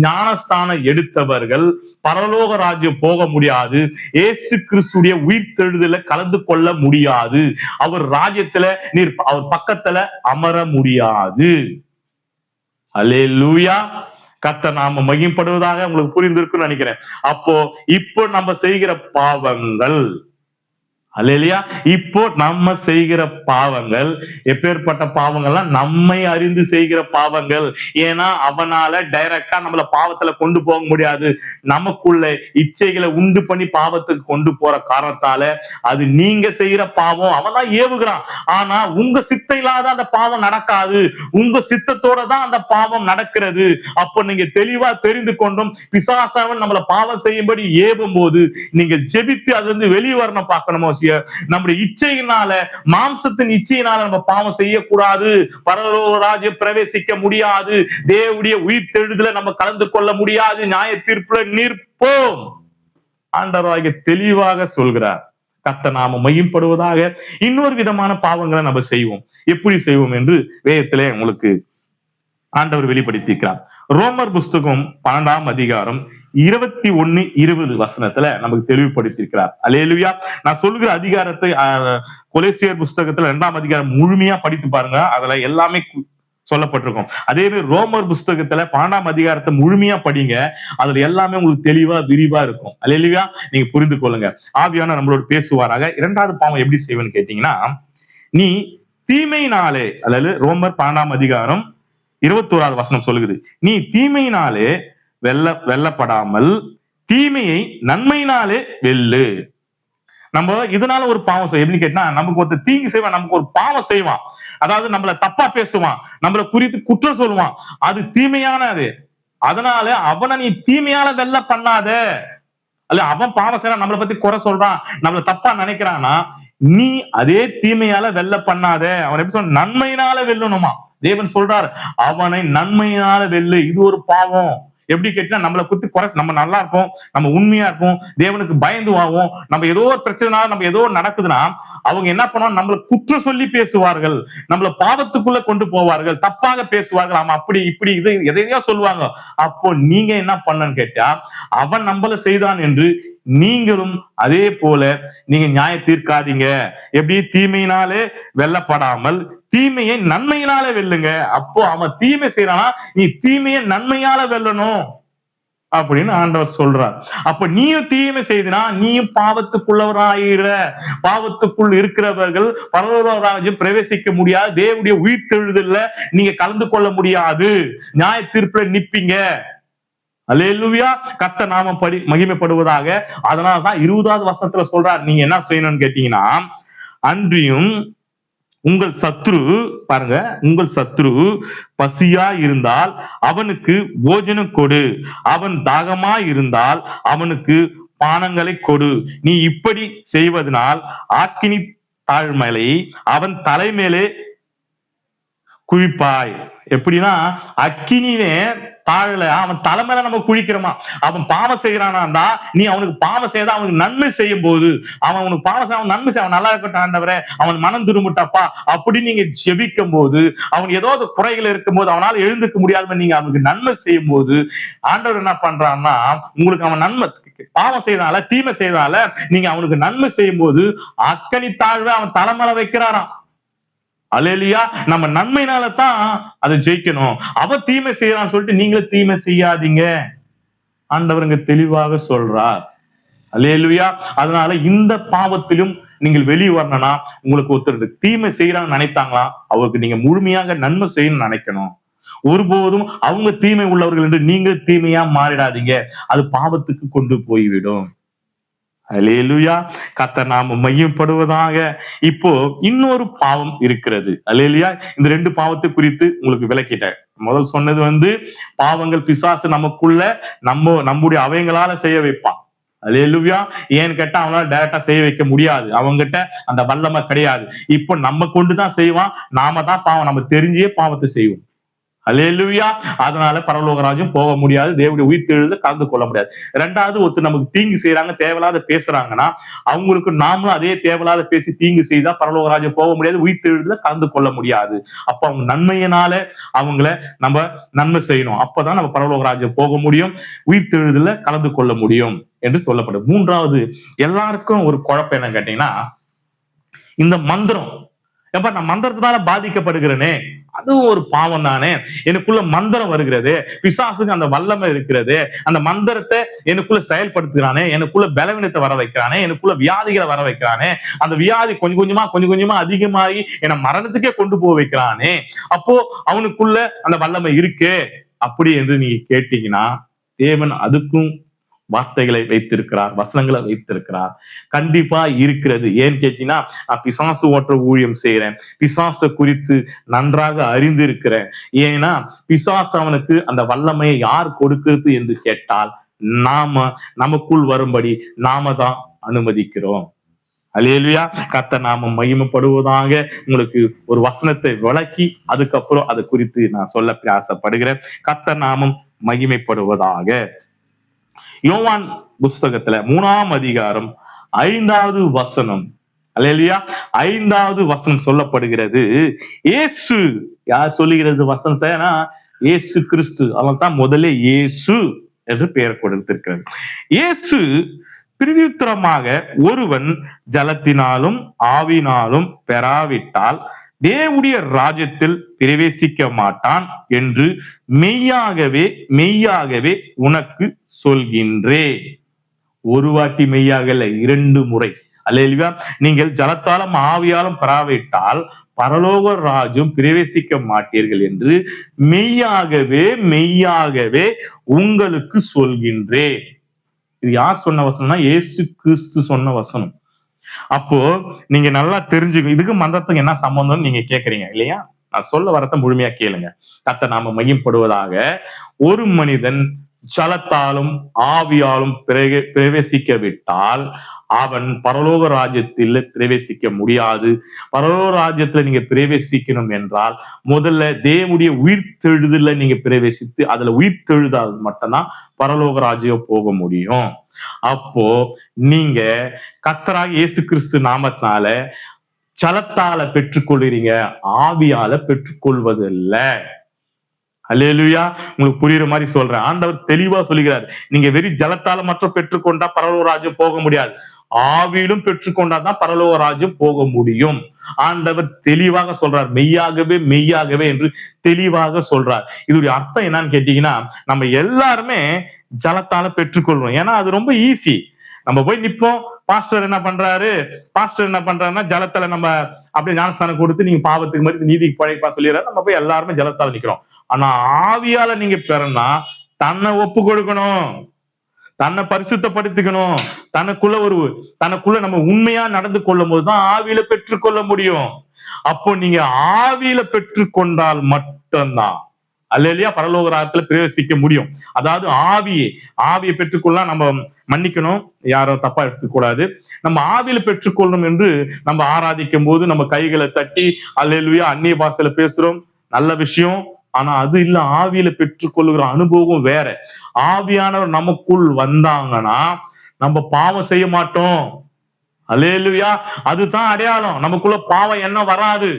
ஞானஸ்தானம் எடுத்தவர்கள் பரலோக ராஜ்யம் போக முடியாது. இயேசு கிறிஸ்துடைய உயிர் தெழுதல கலந்து கொள்ள முடியாது. அவர் ராஜ்யத்துல நீர் அவர் பக்கத்துல அமர முடியாது. அல்லேலூயா. கர்த்தர் நாம மகிமைப்படுவதாக. உங்களுக்கு புரிந்திருக்குன்னு நினைக்கிறேன். அப்போ இப்போ நம்ம செய்கிற பாவங்கள், அல்லேலூயா, இப்போ நம்ம செய்கிற பாவங்கள் எப்பேற்பட்ட பாவங்கள்லாம் நம்மை அறிந்து செய்கிற பாவங்கள். ஏன்னா அவனால டைரக்டா நம்மள பாவத்துல கொண்டு போக முடியாது. நமக்குள்ள இச்சைகளை உண்டு பண்ணி பாவத்துக்கு கொண்டு போற காரணத்தால அது நீங்க செய்யற பாவம். அவன் தான் ஏவுகிறான். ஆனா உங்க சித்த இல்லாத அந்த பாவம் நடக்காது. உங்க சித்தத்தோட தான் அந்த பாவம் நடக்கிறது. அப்போ நீங்க தெளிவா தெரிந்து கொண்டும் பிசாசாவன் நம்மள பாவம் செய்யும்படி ஏவும் போது நீங்க ஜெபித்து அதுல இருந்து வெளியே வரணும். பார்க்கணுமோ, நம்முடைய இச்சையினால, மாம்சத்தின் இச்சையினால நம்ம பாவம் செய்யக்கூடாது. பரலோக ராஜ்யம் பிரவேசிக்க முடியாது. தேவனுடைய உயிர் தெழுதல நம்ம கலந்து கொள்ள முடியாது. நியாய தீர்ப்புல நிற்போம். ஆண்டவராகிய தெளிவாக சொல்கிறார். கர்த்தர் நாம மகிமைப்படுவதாக. இன்னொரு விதமான பாவங்களை நம்ம செய்வோம். எப்படி செய்வோம் என்று வேதத்திலே உங்களுக்கு ஆண்டவர் வெளிப்படுத்திக்கிறார். ரோமர் புஸ்தகம் 12ஆம் அதிகாரம் 21-20 நமக்கு தெளிவுபடுத்தியிருக்கிறார். அல்லேலூயா. நான் சொல்லுகிற அதிகாரத்தை கொலோசியர் புஸ்தகத்துல 2ஆம் அதிகாரம் முழுமையா படித்து பாருங்க. அதுல எல்லாமே சொல்லப்பட்டிருக்கும். அதே மாதிரி ரோமர் புஸ்தகத்துல 12ஆம் அதிகாரத்தை முழுமையா படிங்க. அதுல எல்லாமே உங்களுக்கு தெளிவா விரிவா இருக்கும். அல்லேலூயா. நீங்க புரிந்து கொள்ளுங்க. ஆவியான நம்மளோட பேசுவாராக. 2வது பாவம் எப்படி செய்வேன்னு கேட்டீங்கன்னா, நீ தீமையினாலே, அதாவது ரோமர் 12ஆம் அதிகாரம் 21 சொல்லுகிறது, நீ தீமையினாலே வெல்லப்படாமல் தீமையை நன்மையினாலே வெல்லு. நம்ம இதனால ஒரு பாவம் செய்வோம். எப்படின்னு கேட்டா, நமக்கு ஒரு தீங்கு செய்வான், நமக்கு ஒரு பாவம் செய்வான். அதாவது நம்மள தப்பா பேசுவான், நம்மள குறித்து குற்றம் சொல்லுவான். அது தீமையானது. அதனால அவனை நீ தீமையால வெல்ல பண்ணாத. அல்ல, அவன் பாவம் செய்யறான், நம்மளை பத்தி குறை சொல்றான், நம்மள தப்பா நினைக்கிறான்னா நீ அதே தீமையால வெல்ல பண்ணாத. அவன் எப்படி சொல்ற, நன்மையினால வெல்லணுமா. தேவன் சொல்றார், அவனை நன்மையினால வெல்லு. இது ஒரு பாவம். எப்படி கேட்டீங்கன்னா, நம்மளை குத்தி குறை, நம்ம நல்லா இருப்போம், நம்ம உண்மையா இருப்போம், தேவனுக்கு பயந்து வாவோம். நம்ம ஏதோ ஒரு பிரச்சனை, நம்ம ஏதோ நடக்குதுன்னா அவங்க என்ன பண்ணுவாங்க, நம்மளை குற்றம் சொல்லி பேசுவார்கள், நம்மள பாவத்துக்குள்ள கொண்டு போவார்கள், தப்பாக பேசுவார்கள், ஆமா அப்படி இப்படி இது எதையோ சொல்லுவாங்க. அப்போ நீங்க என்ன பண்ணன்னு கேட்டா, அவன் நம்மள செய்தான் என்று நீங்களும் அதே போல நீங்க நியாய தீர்க்காதீங்க. எப்படி? தீமையினாலே வெல்லப்படாமல் தீமையை நன்மையினாலே வெல்லுங்க. அப்போ அவன் தீமை செய்யறானா, நீ தீமையை நன்மையால வெல்லணும் அப்படின்னு ஆண்டவர் சொல்றார். அப்ப நீயும் தீமை செய்தினா நீயும் பாவத்துக்குள்ளவராயிர. பாவத்துக்குள் இருக்கிறவர்கள் பரலோக ராஜ்யம் பிரவேசிக்க முடியாது. தேவனுடைய உயிர்த்தெழுதல்ல நீங்க கலந்து கொள்ள முடியாது. நியாய தீர்ப்புல நிப்பீங்க. அல்லேலூயா. கர்த்தர் நாமம் மகிமைப்படுவதாக. அதனாலதான் 20வது வசனத்துல சொல்றார், நீங்க என்ன செய்யணும்னு கேட்டீங்கன்னா, அன்றியும் உங்கள் சத்ரு, பாருங்க, உங்கள் சத்ரு பசியா இருந்தால் அவனுக்கு போஜனம் கொடு, அவன் தாகமா இருந்தால் அவனுக்கு பானங்களை கொடு. நீ இப்படி செய்வதனால் ஆக்கினி தாழ்மலை அவன் தலைமேலே குவிப்பாய். எப்படின்னா, அக்கினியே தாழல, அவன் தலைமையில நம்ம குழிக்கிறோமா. அவன் பாவம் செய்யறானா, நீ அவனுக்கு பாவம் செய்த அவனுக்கு நன்மை செய்யும் போது, அவன் உனக்கு பாவம் செய்ய அவன் நன்மை செய்ய, அவன் நல்லா இருக்கட்டும் ஆண்டவரே, அவன் மனம் திரும்பட்டப்பா அப்படி நீங்க ஜெபிக்கும் போது, அவன் ஏதாவது குறைகள் இருக்கும் போது, அவனால எழுந்துக்க முடியாத நீங்க அவனுக்கு நன்மை செய்யும் போது, ஆண்டவர் என்ன பண்றான்னா, உங்களுக்கு அவன் நன்மை பாவம் செய்யறனால, தீமை செய்யறனால நீங்க அவனுக்கு நன்மை செய்யும் போது அக்கனி தாழ்வை அவன் தலைமையில வைக்கிறாராம். அல்லேலூயா. நம்ம நன்மையினால தான் அதை ஜெயிக்கணும். அவ தீமை செய்யறான்னு சொல்லிட்டு நீங்களும் தீமை செய்யாதீங்க. ஆண்டவருங்க தெளிவாக சொல்றார். அல்லேலூயா. அதனால இந்த பாவத்திலும் நீங்கள் வெளியே வரணும்னா, உங்களுக்கு ஒருத்தர் தீமை செய்யறான்னு நினைத்தாங்களா, அவருக்கு நீங்க முழுமையாக நன்மை செய்யணும்னு நினைக்கணும். ஒருபோதும் அவங்க தீமை உள்ளவர்கள் என்று நீங்க தீமையா மாறிடாதீங்க. அது பாவத்துக்கு கொண்டு போய்விடும். அல்லேலூயா. கர்த்தர் நாமம் மையப்படுவதாக. இப்போ இன்னொரு பாவம் இருக்கிறது. அல்லேலூயா. இந்த 2 பாவத்தை குறித்து உங்களுக்கு விளக்கிட்டேன். முதல் சொன்னது பாவங்கள் பிசாசு நமக்குள்ள நம்முடைய அவயங்களால செய்ய வைப்பான். அல்லேலூயா. ஏன்னு கேட்டா அவனால டைரக்டா செய்ய வைக்க முடியாது, அவங்ககிட்ட அந்த வல்லமை கிடையாது. இப்போ நம்ம கொண்டுதான் செய்வான். நாம தான் பாவம், நம்ம தெரிஞ்சே பாவத்தை செய்வோம். அல்லேலூயா. அதனால பரலோக ராஜ்யம் போக முடியாது, தேவனுடைய உயிர்த்தெழுதல்ல கலந்து கொள்ள முடியாது. 2வது, ஒருத்தர் நமக்கு தீங்கு செய்யறாங்க, தேவையில்லாத பேசுறாங்கன்னா, அவங்களுக்கு நாமளும் அதே தேவையில்லாத பேசி தீங்கு செய்தா பரலோக ராஜ்யம் போக முடியாது, உயிர்த்தெழுதல்ல கலந்து கொள்ள முடியாது. அப்ப அவங்க நன்மையினால அவங்கள நம்ம நன்மை செய்யணும். அப்பதான் நம்ம பரலோக ராஜ்யம் போக முடியும், உயிர்த்தெழுதல்ல கலந்து கொள்ள முடியும் என்று சொல்லப்படும். 3வது, எல்லாருக்கும் ஒரு குழப்பம் என்ன கேட்டீங்கன்னா, இந்த மந்திரம், எப்ப நான் மந்திரத்தினால பாதிக்கப்படுகிறேனே, அதுவும் ஒரு பாவம் தானே. எனக்குள்ள மந்திரம் வருகிறது, பிசாசுக்கு அந்த வல்லமை இருக்கிறது, அந்த மந்திரத்தை எனக்குள்ள செயல்படுத்துகிறானே, எனக்குள்ள பலவீனத்தை வர வைக்கிறானே, எனக்குள்ள வியாதிகளை வர வைக்கிறானே, அந்த வியாதி கொஞ்சம் கொஞ்சமா அதிகமாகி என்னை மரணத்துக்கே கொண்டு போக வைக்கிறானே, அப்போ அவனுக்குள்ள அந்த வல்லமை இருக்கு அப்படி என்று நீங்க கேட்டீங்கன்னா, தேவன் அதுக்கும் வார்த்தைகளை வைத்திருக்கிறார், வசனங்களை வைத்திருக்கிறார். கண்டிப்பா இருக்கிறது. ஏன்னு கேட்டீங்கன்னா, நான் பிசாசு ஓட்டுற ஊழியம் செய்யறேன், பிசாசை குறித்து நன்றாக அறிந்து இருக்கிறேன். ஏன்னா பிசாசு அவனுக்கு அந்த வல்லமையை யார் கொடுக்கிறது என்று கேட்டால், நமக்குள் வரும்படி நாம தான் அனுமதிக்கிறோம். அல்லேலூயா. கர்த்தர் நாமம் மகிமைப்படுவதாக. உங்களுக்கு ஒரு வசனத்தை விளக்கி அதுக்கப்புறம் அதை குறித்து நான் சொல்ல ஆசைப்படுகிறேன். கர்த்தர் நாமம் மகிமைப்படுவதாக. யோவான் புஸ்தகத்துல 3ஆம் அதிகாரம் 5வது வசனம், அல்லேலூயா, 5வது வசனம் சொல்லப்படுகிறது. இயேசு, யார் சொல்லுகிறது வசனத்தை? இயேசு கிறிஸ்து. அவன் தான் முதல்ல இயேசு என்று பெயர் கொடுத்திருக்கிறது. இயேசு பிரதியுத்தரமாக, ஒருவன் ஜலத்தினாலும் ஆவினாலும் பெறாவிட்டால் தேவனுடைய ராஜ்யத்தில் பிரவேசிக்க மாட்டான் என்று மெய்யாகவே மெய்யாகவே உனக்கு சொல்கின்றேன். ஒரு வாட்டி மெய்யாக இல்லை, 2 முறை. அல்லேலூயா. நீங்கள் ஜலத்தாலும் ஆவியாலும் பெறாவிட்டால் பரலோக ராஜ்யம் பிரவேசிக்க மாட்டீர்கள் என்று மெய்யாகவே மெய்யாகவே உங்களுக்கு சொல்கின்றேன். இது யார் சொன்ன வசனம்னா, இயேசு கிறிஸ்து சொன்ன வசனம். அப்போ நீங்க நல்லா தெரிஞ்சுக்க, இதுக்கு மந்திரத்துக்கு என்ன சம்பந்தம் நீங்க கேக்குறீங்க இல்லையா? நான் சொல்ல வரத முழுமையா கேளுங்க. கர்த்தர் நாம மகிமைப்படுவதாக. ஒரு மனிதன் ஜலத்தாலும் ஆவியாலும் பிரவேசிக்க விட்டால் அவன் பரலோக ராஜ்யத்தில் பிரவேசிக்க முடியாது. பரலோக ராஜ்யத்துல நீங்க பிரவேசிக்கணும் என்றால் முதல்ல தேவனுடைய உயிர்த்தெழுதல நீங்க பிரவேசித்து அதுல உயிர்த்தெழுதால் மட்டும்தான் பரலோக ராஜ்யம் போக முடியும். அப்போ நீங்க கர்த்தராகிய இயேசு கிறிஸ்து நாமத்தினால ஜலத்தால பெற்றுக்கொள்கிறீங்க, ஆவியால பெற்றுக்கொள்வது இல்ல. அல்லேலூயா. உங்களுக்கு புரியுற மாதிரி சொல்றேன். ஆண்டவர் தெளிவா சொல்லுகிறார், நீங்க வெறி ஜலத்தால மட்டும் பெற்றுக்கொண்டா பரலோக ராஜ்யம் போக முடியாது, ஆவியிலும் பெற்றுக்கொண்டாதான் பரலோக ராஜ்யம் போக முடியும். ஆண்டவர் தெளிவாக சொல்றார், மெய்யாகவே மெய்யாகவே என்று தெளிவாக சொல்றார். இதோடைய அர்த்தம் என்னன்னு கேட்டீங்கன்னா, நம்ம எல்லாருமே ஜலத்தால பெற்றுக்கொள்வோம். ஏன்னா அது ரொம்ப ஈஸி. நம்ம போய் நிப்போம், பாஸ்டர் என்ன பண்றாருன்னா ஜலத்துல நம்ம அப்படியே ஞானஸ்தானம் கொடுத்து நீங்க பாவத்துக்கு மாதிரி நீதிக்கு பழைப்பா சொல்லிடுறாரு, நம்ம போய் எல்லாருமே ஜலத்தால நிக்கிறோம். ஆனா ஆவியால நீங்க பெறனா தன்னை ஒப்பு கொடுக்கணும், தன்னை பரிசுத்தப்படுத்திக்கணும், தனக்குள்ள நம்ம உண்மையா நடந்து கொள்ளும் போதுதான் ஆவியில பெற்றுக்கொள்ள முடியும். அப்போ நீங்க ஆவியில பெற்றுக்கொண்டால் மட்டும்தான் அல்லேலூயா பரலோக ராஜ்யத்துல பிரவேசிக்க முடியும். அதாவது ஆவியை பெற்றுக்கொள்ள நம்ம மன்னிக்கணும், யாரும் தப்பா எடுத்துக்க கூடாது. நம்ம ஆவியில பெற்றுக்கொள்ளணும் என்று நம்ம ஆராதிக்கும் போது நம்ம கைகளை தட்டி அல்லேலூயா அந்நிய பாஷையில பேசுறோம், நல்ல விஷயம். ஆனா அது இல்ல, ஆவியில பெற்றுக்கொள்ளுகிற அனுபவம் வேற. ஆவியானவர் நமக்குள் வந்தாங்கன்னா நம்ம பாவம் செய்ய மாட்டோம். அல்லேலூயா. அதுதான் அடையாளம். நமக்குள்ள பாவம் என்ன வராது.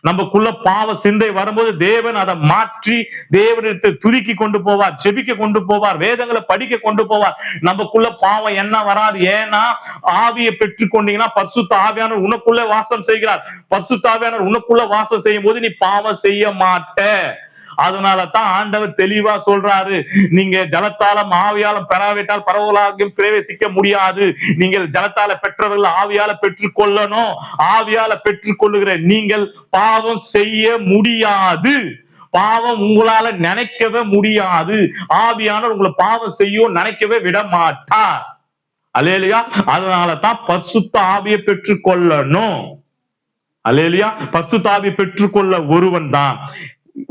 நமக்குள்ள பாவ சிந்தை வரும்போது தேவன் அதை மாற்றி தேவனிடத்தை துதிக்கி கொண்டு போவார், ஜெபிக்க கொண்டு போவார், வேதங்களை படிக்க கொண்டு போவார். நமக்குள்ள பாவம் என்ன வராது. ஏன்னா ஆவியை பெற்றுக்கொண்டீங்கன்னா பரிசுத்த ஆவியானவர் உனக்குள்ள வாசம் செய்கிறார். பரிசுத்த ஆவியானவர் உனக்குள்ள வாசம் செய்யும் போது நீ பாவம் செய்ய மாட்ட. அதனாலதான் ஆண்டவர் தெளிவா சொல்றாரு, நீங்க ஜலத்தாலும் ஆவியாலும் பெறாவிட்டால் பரவலாக பிரவேசிக்க முடியாது. நீங்கள் ஜலத்தால பெற்றவர்கள் ஆவியால பெற்றுக்கொள்ளணும். ஆவியால பெற்றுக்கொள்ளுகிற நீங்கள் பாவம் செய்ய முடியாது. பாவம் உங்களால நினைக்கவே முடியாது. ஆவியானவர் உங்களை பாவம் செய்யும் நினைக்கவே விட மாட்டார். அல்லேலூயா. அதனாலதான் பரிசுத்த ஆவியை பெற்றுக்கொள்ளணும். அல்லேலூயா. பரிசுத்த ஆவியை பெற்றுக்கொள்ள ஒருவன் தான்,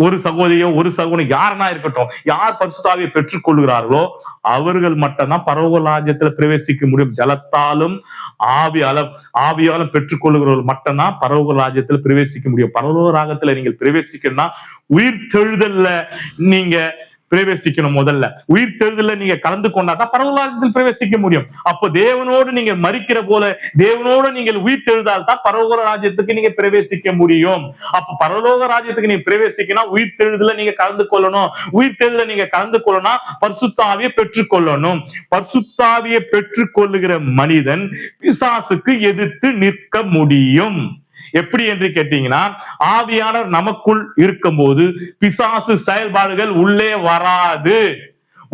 ஒரு சகோதரியோ ஒரு சகோதரி யாருன்னா இருக்கட்டும், யார் பரிசுத்த ஆவியை பெற்றுக் கொள்கிறார்களோ அவர்கள் மட்டும்தான் பரலோக ராஜ்யத்துல பிரவேசிக்க முடியும். ஜலத்தாலும் ஆவியாலும் பெற்றுக்கொள்கிறவர்கள் மட்டும்தான் பரலோக ராஜ்யத்துல பிரவேசிக்க முடியும். பரலோக ராஜ்யத்துல நீங்கள் பிரவேசிக்கணும்னா உயிர்த்தெழுதல்ல நீங்க பிரவேசிக்கணும். முதல்ல உயிர்த்தெழுதல்ல நீங்க கலந்து கொண்டாதான் பரலோக ராஜ்யத்தில் பிரவேசிக்க முடியும். அப்போ தேவனோடு நீங்க மரிக்கிற போல தேவனோடு நீங்கள் உயிர்த்தெழுதால் தான் பரலோக ராஜ்யத்துக்கு நீங்க பிரவேசிக்க முடியும். அப்ப பரலோக ராஜ்யத்துக்கு நீங்க பிரவேசிக்கணும், உயிர்த்தெழுதல நீங்க கலந்து கொள்ளணும். உயிர்த்தெழுதல நீங்க கலந்து கொள்ளணும், பரிசுத்த ஆவியை பெற்றுக்கொள்ளணும். பரிசுத்த ஆவியை பெற்றுக்கொள்ளுகிற மனிதன் பிசாசுக்கு எதிர்த்து நிற்க முடியும். எப்படி என்று கேட்டீங்கன்னா, ஆவியானவர் நமக்குள் இருக்கும் போது பிசாசு செயல்பாடுகள் உள்ளே வராது,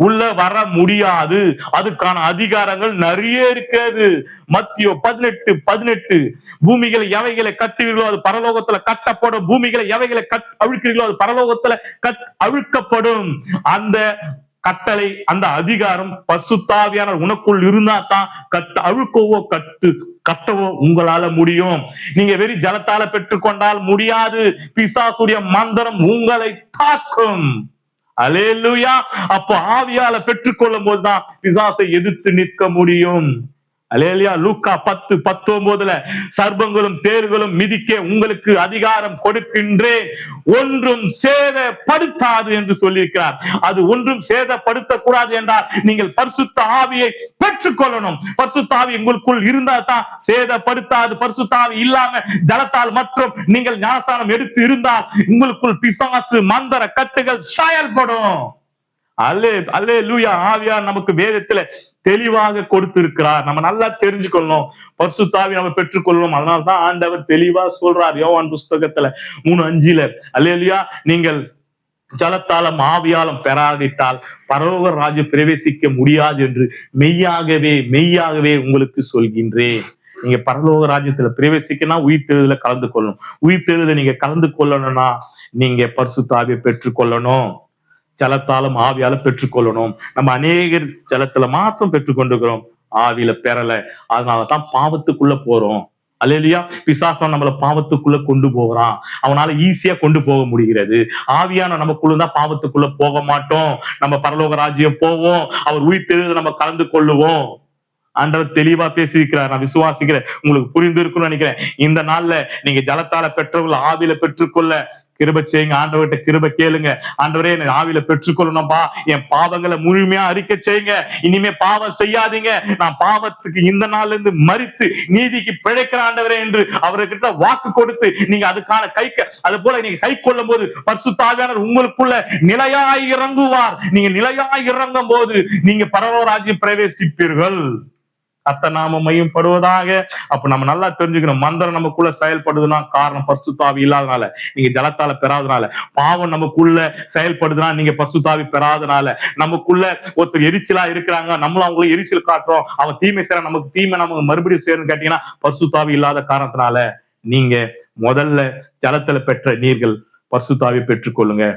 உள்ள வர முடியாது. அதுக்கான அதிகாரங்கள் நிறைய இருக்கிறது. மத்தியோ 18:18 பூமிகளை எவைகளை கட்டுவீர்களோ அது பரலோகத்துல கட்டப்படும், பூமிகளை எவைகளை அவிழ்க்கிறீர்களோ அது பரலோகத்துல அவிழ்க்கப்படும். அந்த கட்டளை, அந்த அதிகாரம் பரிசுத்த ஆவியானவர் உனக்குள் இருந்தா தான் அழுக்கவோ கட்டவோ உங்களால முடியும். நீங்க வெறி ஜலத்தால பெற்றுக்கொண்டால் முடியாது. பிசாசுடைய மந்திரம் உங்களை தாக்கும். அல்லேலூயா. அப்போ ஆவியால பெற்றுக்கொள்ளும் போதுதான் பிசாசை எதிர்த்து நிற்க முடியும். அல்லேலூயா. லூக்கா 10:19 சர்ப்பங்களும் தேர்களும் மிதிக்க உங்களுக்கு அதிகாரம் கொடுக்கின்றேன், ஒன்றும் சேதப்படுத்தாது என்று சொல்லியிருக்கிறார். அது ஒன்றும் சேதப்படுத்தக்கூடாது என்றால் நீங்கள் பரிசுத்த ஆவியை பெற்றுக்கொள்ளணும். பரிசுத்த ஆவி உங்களுக்குள் இருந்தா தான் சேதப்படுத்தாது. பரிசுத்த ஆவி இல்லாம ஜலத்தால் மற்றும் நீங்கள் ஞானஸ்தானம் எடுத்து இருந்தால் உங்களுக்குள் பிசாசு மந்திர கட்டுகள் செயல்படும். அல்லேலூயா. ஆவியார் நமக்கு வேதத்துல தெளிவாக கொடுத்திருக்கிறார். நம்ம நல்லா தெரிஞ்சுக்கொள்ளணும், பரிசுத்த ஆவியை நம்ம பெற்றுக்கொள்ளணும். அதனால்தான் ஆண்டவர் தெளிவா சொல்றார் யோவான் புஸ்தகத்துல 3:5 அல்லேலூயா, நீங்கள் ஜலத்தாலும் ஆவியாலும் பெறாவிட்டால் பரலோக ராஜ்யம் பிரவேசிக்க முடியாது என்று மெய்யாகவே மெய்யாகவே உங்களுக்கு சொல்கின்றேன். நீங்க பரலோக ராஜ்யத்துல பிரவேசிக்கணும், உயிர்த்தெழுதல கலந்து கொள்ளணும். உயிர்த்தெழுதல நீங்க கலந்து கொள்ளணும்னா நீங்க பரிசுத்த ஆவியை பெற்றுக்கொள்ளணும், ஜலத்தாலும் ஆவியால பெற்றுக்கொள்ளணும். நம்ம அநேகர் ஜலத்துல மாத்திரம் பெற்றுக்கொண்டிருக்கிறோம், ஆவியில பெறல. அதனாலதான் பாவத்துக்குள்ள போறோம். அல்லேலூயா. பிசாசம் நம்மள பாவத்துக்குள்ள கொண்டு போகிறான், அவனால ஈஸியா கொண்டு போக முடிகிறது. ஆவியான நமக்குள்ள தான் பாவத்துக்குள்ள போக மாட்டோம், நம்ம பரலோக ராஜ்யம் போவோம், அவர் உயிர்த்தெழுதல நம்ம கலந்து கொள்ளுவோம். ஆண்டவர் தெளிவா பேசியிருக்கிறார். நான் விசுவாசிக்கிறேன், உங்களுக்கு புரிந்து இருக்கும்னு நினைக்கிறேன். இந்த நாள்ல நீங்க ஜலத்தால பெற்றவர்கள் ஆவியில பெற்றுக்கொள்ள கிருபை செய்யுங்க. ஆண்டவர்கிட்ட கிருபை கேளுங்க. ஆண்டவரே, என்னை ஆவியில பெற்றுக்கொள்ளணும்பா, என் பாவங்களை முழுமையா அறிக்கை செய்யுங்க, இனிமே பாவம் செய்யாதீங்க, நான் பாவத்துக்கு இந்த நாள்ல இருந்து மரித்து நீதிக்கு பிழைக்கிற ஆண்டவரே என்று அவர்கிட்ட வாக்கு கொடுத்து நீங்க அதுக்கான அது போல நீங்க கை கொள்ளும் போது பரிசுத்த ஆவியானவர் உங்களுக்குள்ள நிலையாய் இறங்குவார். நீங்க நிலையாய் இறங்கும் போது நீங்க பரலோக ராஜ்யம் பிரவேசிப்பீர்கள். கர்த்தர் நாமம் மையப்படுவதாக. அப்ப நம்ம நல்லா தெரிஞ்சுக்கணும், மந்திரம் நமக்குள்ள செயல்படுதுன்னா காரணம் பரிசுத்த ஆவி இல்லாதனால, நீங்க ஜலத்தால பெறாதனால. பாவம் நமக்குள்ள செயல்படுதுன்னா நீங்க பரிசுத்த ஆவி பெறாதனால. நமக்குள்ள ஒருத்தர் எரிச்சலா இருக்கிறாங்க, நம்மளும் அவங்களுக்கு எரிச்சல் காட்டுறோம், அவன் தீமை செய்யறான், நமக்கு தீமை நமக்கு மறுபடியும் சேருன்னு கேட்டீங்கன்னா பரிசுத்த ஆவி இல்லாத காரணத்தினால. நீங்க முதல்ல ஜலத்துல பெற்ற நீர்கள் பரிசுத்த ஆவி பெற்றுக்கொள்ளுங்க.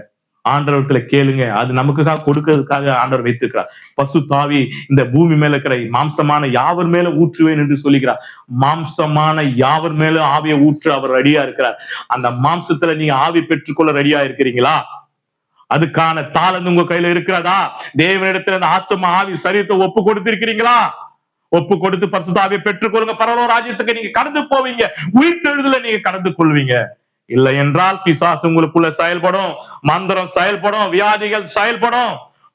ஆண்டவர்களை கேளுங்க, அது நமக்காக கொடுக்கிறதுக்காக ஆண்டவர் வைத்திருக்கிறார். பரிசுத்த ஆவி இந்த பூமி மேல இருக்கிற மாம்சமான யாவர் மேல ஊற்றுவேன் என்று சொல்லுகிறார். மாம்சமான யாவர் மேல ஆவியை ஊற்று அவர் ரெடியா இருக்கிறார். அந்த மாம்சத்துல நீங்க ஆவி பெற்றுக்கொள்ள ரெடியா இருக்கிறீங்களா? அதுக்கான தாளந்து உங்க கையில இருக்கிறதா? தேவனிடத்துல அந்த ஆத்மா ஆவி சரீரத்தை ஒப்பு கொடுத்திருக்கிறீங்களா? ஒப்பு கொடுத்து பரிசுத்த ஆவியை பெற்றுக்கொள்ளுங்க. பரலோக ராஜ்யத்துக்கு நீங்க கடந்து போவீங்க. உயிர்த்தெழுதல நீங்க கடந்து கொள்வீங்க. இல்லை என்றால் பிசாசு உங்களுக்குள்ள செயல்படும், மந்திரம் செயல்படும், வியாதிகள் செயல்படும்,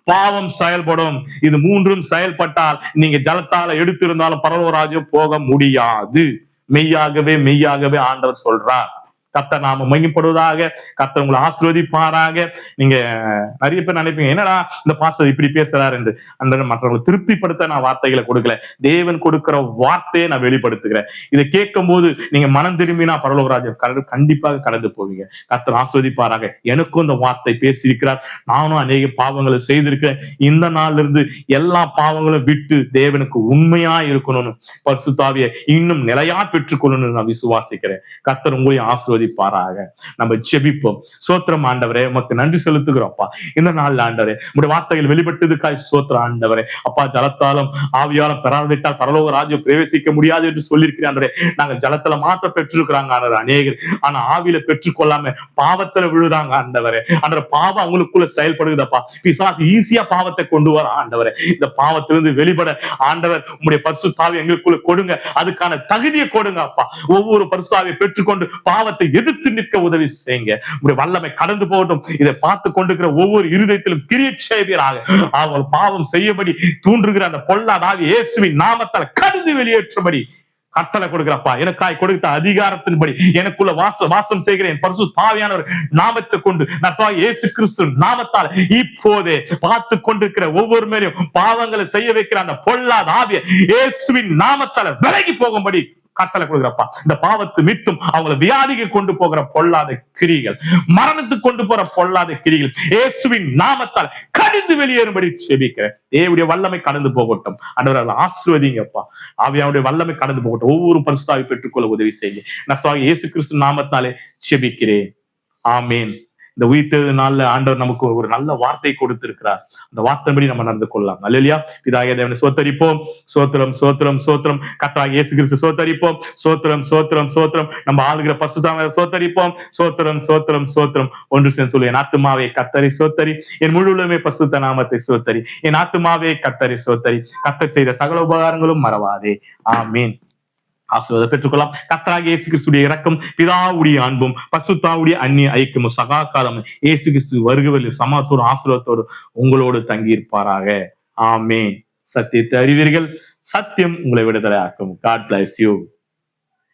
பாவம் செயல்படும். இது மூன்றும் செயல்பட்டால் நீங்க ஜலத்தால எடுத்திருந்தாலும் பரலோக ராஜ்யம் போக முடியாது. மெய்யாகவே மெய்யாகவே ஆண்டவர் சொல்றார். கர்த்தர் நாம மையப்படுவதாக. கர்த்தர் உங்களை ஆசீர்வதிப்பாராக. நீங்க நிறைய பேர் நினைப்பீங்க, என்னடா இந்த பாஸ்டர் இப்படி பேசுறாரு என்று. அந்த மற்றவங்களை திருப்திப்படுத்த நான் வார்த்தைகளை கொடுக்கல, தேவன் கொடுக்கிற வார்த்தையை நான் வெளிப்படுத்துகிறேன். இதை கேட்கும் போது நீங்க மனம் திரும்பினா பரலோக ராஜ்யம் கண்டிப்பாக கடந்து போவீங்க. கர்த்தர் ஆசீர்வதிப்பாராக. எனக்கும் இந்த வார்த்தை பேசியிருக்கிறார். நானும் அநேக பாவங்களை செய்திருக்கேன். இந்த நாள்ல இருந்து எல்லா பாவங்களும் விட்டு தேவனுக்கு உண்மையா இருக்கணும்னு, பரிசுத்த ஆவியை இன்னும் நிலையா பெற்றுக்கொள்ளணும்னு நான் விசுவாசிக்கிறேன். கர்த்தர் உங்களையும் ஆசீர்வதிப்பாராக. நம்ம ஜெபிப்போம். சோத்திரம் ஆண்டவரே, உமக்கு நன்றி செலுத்துகிறோம்ப்பா. இந்த நாள் ஆண்டவரே, உங்களுடைய வார்த்தைகள் வெளிப்பட்டதுக்காய் சோத்திரம் ஆண்டவரே. அப்பா, ஜலத்தாலும் ஆவியாலும் பெறாவிட்டால் பரலோக ராஜ்யம் பிரவேசிக்க முடியாது என்று சொல்லியிருக்கிறேன் ஆண்டவரே. நாங்க ஜலத்துல மாற்ற பெற்றிருக்கிறாங்க ஆண்டவர் அநேகர், ஆனா ஆவியில பெற்றுக்கொள்ளாம பாவத்துல விழுதாங்க ஆண்டவரே. ஆண்டவர் பாவம் அவங்களுக்குள்ள செயல்படுகிறப்பா. பிசாசு ஈஸியா பாவத்தை கொண்டு வர ஆண்டவரே. இந்த பாவத்திலிருந்து வெளிப்பட ஆண்டவர் உங்களுடைய பரிசுத்த ஆவியை எங்களுக்குள்ள கொடுங்க. அதுக்கான தகுதியை கொடுங்க அப்பா. ஒவ்வொரு பரிசுத்த ஆவியை பெற்றுக்கொண்டு பாவத்தை எதிர்த்து நிற்க உதவி செய்யுங்க. உங்களுடைய வல்லமை கடந்து போகட்டும். இதை பார்த்து கொண்டிருக்கிற ஒவ்வொரு இருதயத்திலும் கிரியை செய்வீராக. அவர்கள் பாவம் செய்யபடி தூண்டுகிற அந்த பொல்லாத ஆவி இயேசுவின் நாமத்தால் கடிந்து வெளியேற்றும்படி கட்டளை கொடுக்கிறப்பா. எனக்காய் கொடுத்த அதிகாரத்தின்படி எனக்குள்ள வாசம் செய்கிறேன். பரிசுத்த ஆவியானவர் நாமத்தை கொண்டு நான் இயேசு கிறிஸ்து நாமத்தால் இப்போதே பார்த்து கொண்டிருக்கிற ஒவ்வொரு மேலும் பாவங்களை செய்ய வைக்கிற அந்த பொல்லாத ஆவியை இயேசுவின் நாமத்தால விலகி போகும்படி கட்டளை கொடுக்கிறப்பா. இந்த பாவத்தை மீட்டும் அவங்களை வியாதிக்கு கொண்டு போகிற பொல்லாத கிரிகள், மரணத்துக்கு கொண்டு போற பொல்லாத கிரிகள் இயேசுவின் நாமத்தால் கடிந்து வெளியேறும்படி ஜெபிக்கிறேன். தேவனுடைய வல்லமை கடந்து போகட்டும். ஆண்டவரை ஆசீர்வதிங்கப்பா. ஆவியானுடைய வல்லமை கடந்து போகட்டும். ஒவ்வொரு பரிசுத்த ஆவியை பெற்றுக்கொள்ள உதவி செய்யுங்க. நான் இயேசு கிறிஸ்து நாமத்தாலே ஜெபிக்கிறேன். ஆமேன். இந்த உயிர்த்தெழுந்த நாள்ல ஆண்டவர் நமக்கு ஒரு நல்ல வார்த்தை கொடுத்திருக்கிறார். அந்த வார்த்தைப்படி நம்ம நடந்து கொள்ளலாம். அல்லேலூயா. பிதாகிய தேவனை சோத்தரிப்போம். சோத்திரம் சோத்திரம் சோத்திரம். கர்த்தராகிய இயேசு கிறிஸ்து சோத்தரிப்போம். சோத்திரம் சோத்திரம் சோத்திரம். நம்ம ஆளுகிற பரிசுத்த ஆவியை சோத்தரிப்போம். சோத்திரம் சோத்திரம் சோத்திரம். ஒன்று சேர்ந்து சொல்லு, என் ஆத்துமாவே கர்த்தரை சோத்தரி, என் முழு உள்ளமே பரிசுத்த நாமத்தை சோத்தரி, என் ஆத்துமாவே கர்த்தரை சோத்தரி, கர்த்தர் செய்த சகல உபகாரங்களும் மறவாதே. ஆமீன். ஆசீர்வாதம் பெற்றுக்கொள்ளலாம். கர்த்தராகிய இயேசு கிறிஸ்துடைய இரக்கம், பிதாவுடைய அன்பும் பரிசுத்தாவுடைய அந்நிய ஐக்கியமும் சகா காலமும் இயேசு கிறிஸ்து வருகையில் சமாத்தோடு ஆசீர்வாதத்தோடு உங்களோடு தங்கியிருப்பாராக. ஆமென். சத்தியத்தை அறிவீர்கள், சத்தியம் உங்களை விடுதலை ஆக்கும். God bless you.